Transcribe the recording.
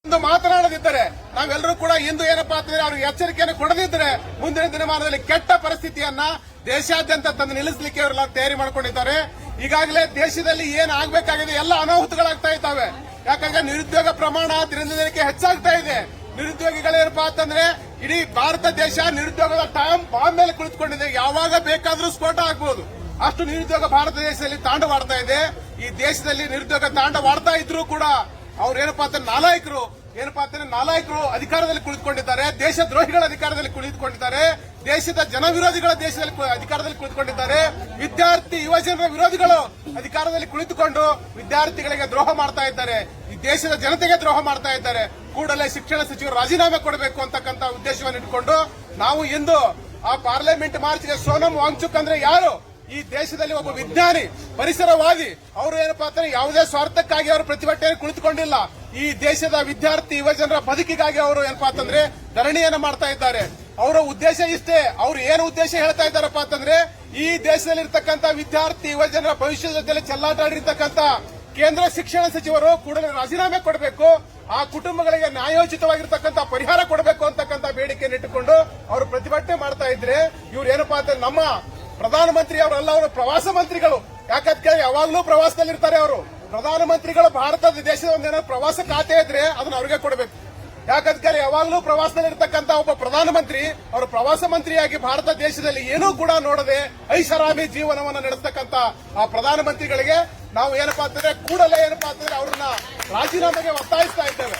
ಒಂದು ಮಾತನಾಡದಿದ್ದರೆ ನಾವೆಲ್ಲರೂ ಕೂಡ ಇಂದು ಏನಪ್ಪಾ ಅಂತಂದ್ರೆ ಅವ್ರಿಗೆ ಎಚ್ಚರಿಕೆಯನ್ನು ಕೊಡದಿದ್ದರೆ ಮುಂದಿನ ದಿನಮಾನದಲ್ಲಿ ಕೆಟ್ಟ ಪರಿಸ್ಥಿತಿಯನ್ನ ದೇಶಾದ್ಯಂತ ತಂದು ನಿಲ್ಲಿಸಲಿಕ್ಕೆ ಅವರೆಲ್ಲ ತಯಾರಿ ಮಾಡಿಕೊಂಡಿದ್ದಾರೆ. ಈಗಾಗಲೇ ದೇಶದಲ್ಲಿ ಏನ್ ಆಗ್ಬೇಕಾಗಿದೆ ಎಲ್ಲ ಅನಾಹುತಗಳಾಗ್ತಾ ಇದ್ದಾವೆ. ಯಾಕಂದ್ರೆ ನಿರುದ್ಯೋಗ ಪ್ರಮಾಣ ದಿನದಿಂದ ದಿನಕ್ಕೆ ಹೆಚ್ಚಾಗ್ತಾ ಇದೆ. ನಿರುದ್ಯೋಗಿಗಳೇನಪ್ಪಾ ಅಂತಂದ್ರೆ ಇಡೀ ಭಾರತ ದೇಶ ನಿರುದ್ಯೋಗದ ಬಾಂಬ್ ಮೇಲೆ ಕುಳಿತುಕೊಂಡಿದೆ. ಯಾವಾಗ ಬೇಕಾದ್ರೂ ಸ್ಫೋಟ ಆಗ್ಬಹುದು. ಅಷ್ಟು ನಿರುದ್ಯೋಗ ಭಾರತ ದೇಶದಲ್ಲಿ ತಾಂಡವಾಡ್ತಾ ಇದೆ. ಈ ದೇಶದಲ್ಲಿ ನಿರುದ್ಯೋಗ ತಾಂಡವಾಡ್ತಾ ಇದ್ರೂ ಕೂಡ ಅವ್ರೇನಪ್ಪಾ ಅಂತ ನಾಲಾಯಕರು ಅಧಿಕಾರದಲ್ಲಿ ಕುಳಿತುಕೊಂಡಿದ್ದಾರೆ. ದೇಶದ್ರೋಹಿಗಳ ಅಧಿಕಾರದಲ್ಲಿ ಕುಳಿತುಕೊಂಡಿದ್ದಾರೆ. ದೇಶದ ಜನವಿರೋಧಿಗಳ ಅಧಿಕಾರದಲ್ಲಿ ಕುಳಿತುಕೊಂಡಿದ್ದಾರೆ. ವಿದ್ಯಾರ್ಥಿ ಯುವಜನರ ವಿರೋಧಿಗಳು ಅಧಿಕಾರದಲ್ಲಿ ಕುಳಿತುಕೊಂಡು ವಿದ್ಯಾರ್ಥಿಗಳಿಗೆ ದ್ರೋಹ ಮಾಡ್ತಾ ಇದ್ದಾರೆ. ಈ ದೇಶದ ಜನತೆಗೆ ದ್ರೋಹ ಮಾಡ್ತಾ ಇದ್ದಾರೆ. ಕೂಡಲೇ ಶಿಕ್ಷಣ ಸಚಿವರು ರಾಜೀನಾಮೆ ಕೊಡಬೇಕು ಅಂತಕ್ಕಂಥ ಉದ್ದೇಶವನ್ನು ಇಟ್ಕೊಂಡು ನಾವು ಇಂದು ಆ ಪಾರ್ಲಿಮೆಂಟ್ ಮಾರ್ಚ್ಗೆ ಸೋನಂ ವಾಂಗ್ಚುಕ್ ಅಂದ್ರೆ ಯಾರು? ಈ ದೇಶದಲ್ಲಿ ಒಬ್ಬ ವಿಜ್ಞಾನಿ, ಪರಿಸರವಾದಿ. ಅವರು ಏನಪ್ಪಾ ಅಂದ್ರೆ ಯಾವುದೇ ಸ್ವಾರ್ಥಕ್ಕಾಗಿ ಅವರು ಪ್ರತಿಭಟನೆ ಕುಳಿತುಕೊಂಡಿಲ್ಲ. ಈ ದೇಶದ ವಿದ್ಯಾರ್ಥಿ ಯುವಜನರ ಬದುಕಿಗಾಗಿ ಅವರು ಏನಪ್ಪಾ ಅಂತಂದ್ರೆ ಧರಣಿಯನ್ನ ಮಾಡ್ತಾ ಇದ್ದಾರೆ. ಅವರ ಉದ್ದೇಶ ಇಷ್ಟೇ. ಅವರು ಏನು ಉದ್ದೇಶ ಹೇಳ್ತಾ ಇದ್ದಾರಪ್ಪ ಅಂತಂದ್ರೆ ಈ ದೇಶದಲ್ಲಿರ್ತಕ್ಕಂಥ ವಿದ್ಯಾರ್ಥಿ ಯುವಜನರ ಭವಿಷ್ಯದ ಜೊತೆ ಚೆಲ್ಲಾಟ ಆಡಿರ್ತಕ್ಕಂಥ ಕೇಂದ್ರ ಶಿಕ್ಷಣ ಸಚಿವರು ಕೂಡಲೇ ರಾಜೀನಾಮೆ ಕೊಡಬೇಕು. ಆ ಕುಟುಂಬಗಳಿಗೆ ನ್ಯಾಯೋಚಿತವಾಗಿರ್ತಕ್ಕಂಥ ಪರಿಹಾರ ಕೊಡಬೇಕು ಅಂತಕ್ಕಂಥ ಬೇಡಿಕೆಯನ್ನು ಇಟ್ಟುಕೊಂಡು ಅವರು ಪ್ರತಿಭಟನೆ ಮಾಡ್ತಾ ಇದ್ರೆ ಇವ್ರು ಏನಪ್ಪಾ ಅಂತ ನಮ್ಮ ಪ್ರಧಾನಮಂತ್ರಿ ಅವರೆಲ್ಲ ಅವರು ಪ್ರವಾಸ ಮಂತ್ರಿಗಳು. ಯಾಕಂದ್ರೆ ಯಾವಾಗಲೂ ಪ್ರವಾಸದಲ್ಲಿರ್ತಾರೆ ಅವರು. ಪ್ರಧಾನಮಂತ್ರಿಗಳು ಭಾರತದ ದೇಶದ ಒಂದೇನಾದ್ರು ಪ್ರವಾಸ ಖಾತೆ ಇದ್ರೆ ಅದನ್ನ ಅವ್ರಿಗೆ ಕೊಡಬೇಕು. ಯಾಕಂದ್ರೆ ಯಾವಾಗಲೂ ಪ್ರವಾಸದಲ್ಲಿರ್ತಕ್ಕಂಥ ಒಬ್ಬ ಪ್ರಧಾನಮಂತ್ರಿ ಅವರು ಪ್ರವಾಸ ಮಂತ್ರಿಯಾಗಿ ಭಾರತ ದೇಶದಲ್ಲಿ ಏನೂ ಕೂಡ ನೋಡದೆ ಐಷಾರಾಮಿ ಜೀವನವನ್ನು ನಡೆಸ್ತಕ್ಕಂಥ ಆ ಪ್ರಧಾನಮಂತ್ರಿಗಳಿಗೆ ನಾವು ಏನಪ್ಪಾ ಅಂತಂದ್ರೆ ಕೂಡಲೇ ಏನಪ್ಪಾ ಅಂತಂದ್ರೆ ಅವ್ರನ್ನ ರಾಜೀನಾಮೆಗೆ ಒತ್ತಾಯಿಸ್ತಾ ಇದ್ದೇವೆ.